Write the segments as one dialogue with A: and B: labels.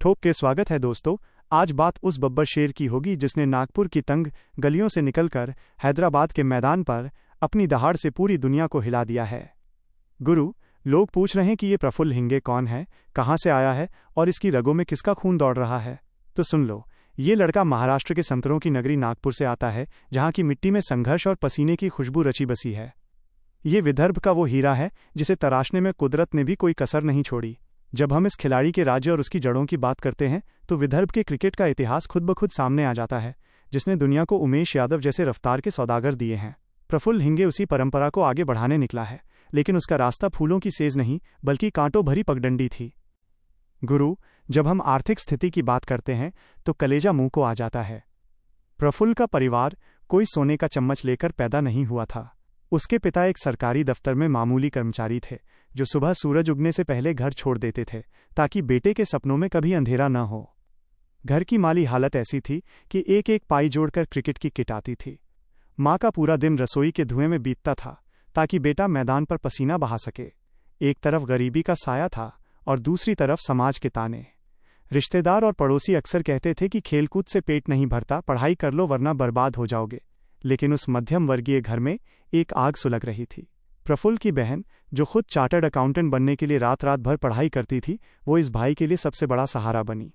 A: ठोक के स्वागत है दोस्तों। आज बात उस बब्बर शेर की होगी जिसने नागपुर की तंग गलियों से निकलकर हैदराबाद के मैदान पर अपनी दहाड़ से पूरी दुनिया को हिला दिया है। गुरु, लोग पूछ रहे हैं कि ये प्रफुल्ल हिंगे कौन है, कहाँ से आया है और इसकी रगों में किसका खून दौड़ रहा है। तो सुन लो, ये लड़का महाराष्ट्र के संतरों की नगरी नागपुर से आता है, जहाँ की मिट्टी में संघर्ष और पसीने की खुशबू रची बसी है। ये विदर्भ का वो हीरा है जिसे तराशने में कुदरत ने भी कोई कसर नहीं छोड़ी। जब हम इस खिलाड़ी के राज्य और उसकी जड़ों की बात करते हैं तो विदर्भ के क्रिकेट का इतिहास खुद ब खुद सामने आ जाता है, जिसने दुनिया को उमेश यादव जैसे रफ्तार के सौदागर दिए हैं। प्रफुल्ल हिंगे उसी परंपरा को आगे बढ़ाने निकला है, लेकिन उसका रास्ता फूलों की सेज नहीं बल्कि कांटों भरी पगडंडी थी। गुरु, जब हम आर्थिक स्थिति की बात करते हैं तो कलेजा मुंह को आ जाता है। प्रफुल्ल का परिवार कोई सोने का चम्मच लेकर पैदा नहीं हुआ था। उसके पिता एक सरकारी दफ्तर में मामूली कर्मचारी थे, जो सुबह सूरज उगने से पहले घर छोड़ देते थे ताकि बेटे के सपनों में कभी अंधेरा न हो। घर की माली हालत ऐसी थी कि एक एक पाई जोड़कर क्रिकेट की किट आती थी। माँ का पूरा दिन रसोई के धुएं में बीतता था ताकि बेटा मैदान पर पसीना बहा सके। एक तरफ गरीबी का साया था और दूसरी तरफ समाज के ताने। रिश्तेदार और पड़ोसी अक्सर कहते थे कि खेलकूद से पेट नहीं भरता, पढ़ाई कर लो वरना बर्बाद हो जाओगे। लेकिन उस मध्यम वर्गीय घर में एक आग सुलग रही थी। प्रफुल्ल की बहन, जो खुद चार्टर्ड अकाउंटेंट बनने के लिए रात रात भर पढ़ाई करती थी, वो इस भाई के लिए सबसे बड़ा सहारा बनी।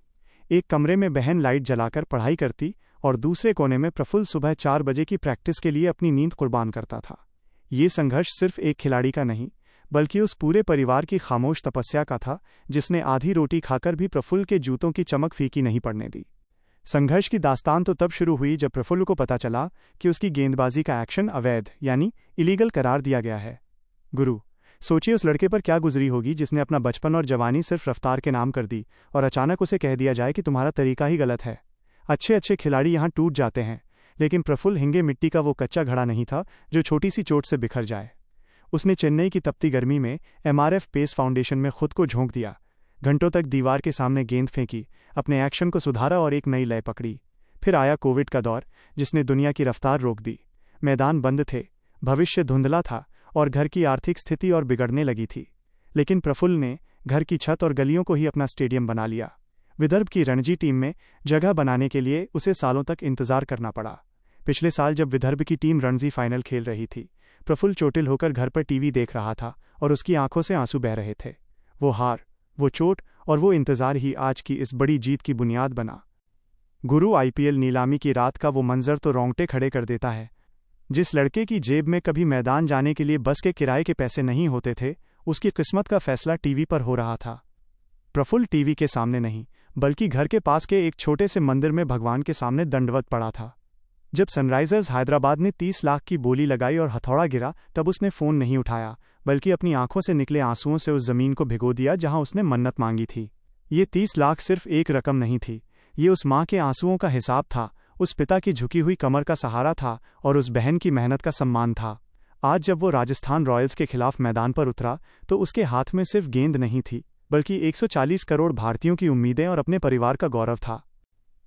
A: एक कमरे में बहन लाइट जलाकर पढ़ाई करती और दूसरे कोने में प्रफुल्ल सुबह 4 बजे की प्रैक्टिस के लिए अपनी नींद कुर्बान करता था। ये संघर्ष सिर्फ एक खिलाड़ी का नहीं, बल्कि उस पूरे परिवार की खामोश तपस्या का था, जिसने आधी रोटी खाकर भी प्रफुल्ल के जूतों की चमक फीकी नहीं पड़ने दी। संघर्ष की दास्तान तो तब शुरू हुई जब प्रफुल्ल को पता चला कि उसकी गेंदबाजी का एक्शन अवैध यानी इलीगल करार दिया गया है। गुरु, सोचिए उस लड़के पर क्या गुजरी होगी जिसने अपना बचपन और जवानी सिर्फ रफ्तार के नाम कर दी और अचानक उसे कह दिया जाए कि तुम्हारा तरीका ही गलत है। अच्छे अच्छे खिलाड़ी यहाँ टूट जाते हैं, लेकिन प्रफुल्ल हिंगे मिट्टी का वो कच्चा घड़ा नहीं था जो छोटी सी चोट से बिखर जाए। उसने चेन्नई की तपती गर्मी में MRF पेस फाउंडेशन में खुद को झोंक दिया, घंटों तक दीवार के सामने गेंद फेंकी, अपने एक्शन को सुधारा और एक नई लय पकड़ी। फिर आया कोविड का दौर, जिसने दुनिया की रफ्तार रोक दी। मैदान बंद थे, भविष्य धुंधला था और घर की आर्थिक स्थिति और बिगड़ने लगी थी। लेकिन प्रफुल्ल ने घर की छत और गलियों को ही अपना स्टेडियम बना लिया। विदर्भ की रणजी टीम में जगह बनाने के लिए उसे सालों तक इंतजार करना पड़ा। पिछले साल जब विदर्भ की टीम रणजी फाइनल खेल रही थी, प्रफुल्ल चोटिल होकर घर पर टीवी देख रहा था और उसकी आंखों से आंसू बह रहे थे। वो हार, वो चोट और वो इंतजार ही आज की इस बड़ी जीत की बुनियाद बना। गुरु, IPL नीलामी की रात का वो मंजर तो रोंगटे खड़े कर देता है। जिस लड़के की जेब में कभी मैदान जाने के लिए बस के किराए के पैसे नहीं होते थे, उसकी किस्मत का फैसला टीवी पर हो रहा था। प्रफुल्ल टीवी के सामने नहीं, बल्कि घर के पास के एक छोटे से मंदिर में भगवान के सामने दंडवत पड़ा था। जब सनराइजर्स हैदराबाद ने 30 लाख की बोली लगाई और हथौड़ा गिरा, तब उसने फ़ोन नहीं उठाया, बल्कि अपनी आंखों से निकले आंसुओं से उस जमीन को भिगो दिया जहां उसने मन्नत मांगी थी। ये 30 लाख सिर्फ एक रकम नहीं थी, ये उस माँ के आंसुओं का हिसाब था, उस पिता की झुकी हुई कमर का सहारा था और उस बहन की मेहनत का सम्मान था। आज जब वो राजस्थान रॉयल्स के खिलाफ मैदान पर उतरा तो उसके हाथ में सिर्फ गेंद नहीं थी, बल्कि 140 करोड़ भारतीयों की उम्मीदें और अपने परिवार का गौरव था।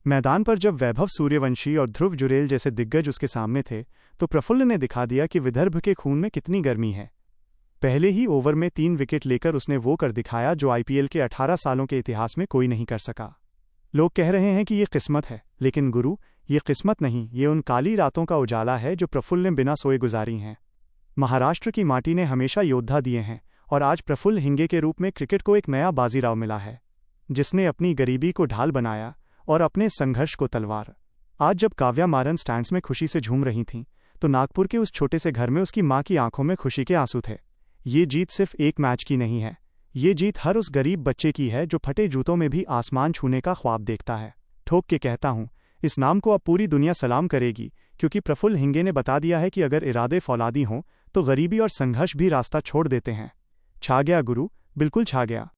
A: मैदान पर जब वैभव सूर्यवंशी और ध्रुव जुरेल जैसे दिग्गज उसके सामने थे, तो प्रफुल्ल ने दिखा दिया कि विदर्भ के खून में कितनी गर्मी है। पहले ही ओवर में 3 विकेट लेकर उसने वो कर दिखाया जो IPL के 18 सालों के इतिहास में कोई नहीं कर सका। लोग कह रहे हैं कि ये किस्मत है, लेकिन गुरु, ये किस्मत नहीं, ये उन काली रातों का उजाला है जो प्रफुल्ल ने बिना सोए गुजारी हैं। महाराष्ट्र की माटी ने हमेशा योद्धा दिए हैं और आज प्रफुल्ल हिंगे के रूप में क्रिकेट को एक नया बाजीराव मिला है, जिसने अपनी गरीबी को ढाल बनाया और अपने संघर्ष को तलवार। आज जब काव्या मारन स्टैंड्स में खुशी से झूम रही थीं, तो नागपुर के उस छोटे से घर में उसकी माँ की आंखों में खुशी के आंसू थे। ये जीत सिर्फ एक मैच की नहीं है, ये जीत हर उस गरीब बच्चे की है जो फटे जूतों में भी आसमान छूने का ख्वाब देखता है। ठोक के कहता हूँ, इस नाम को अब पूरी दुनिया सलाम करेगी, क्योंकि प्रफुल्ल हिंगे ने बता दिया है कि अगर इरादे फौलादी हों तो गरीबी और संघर्ष भी रास्ता छोड़ देते हैं। छा गया गुरु, बिल्कुल छा गया।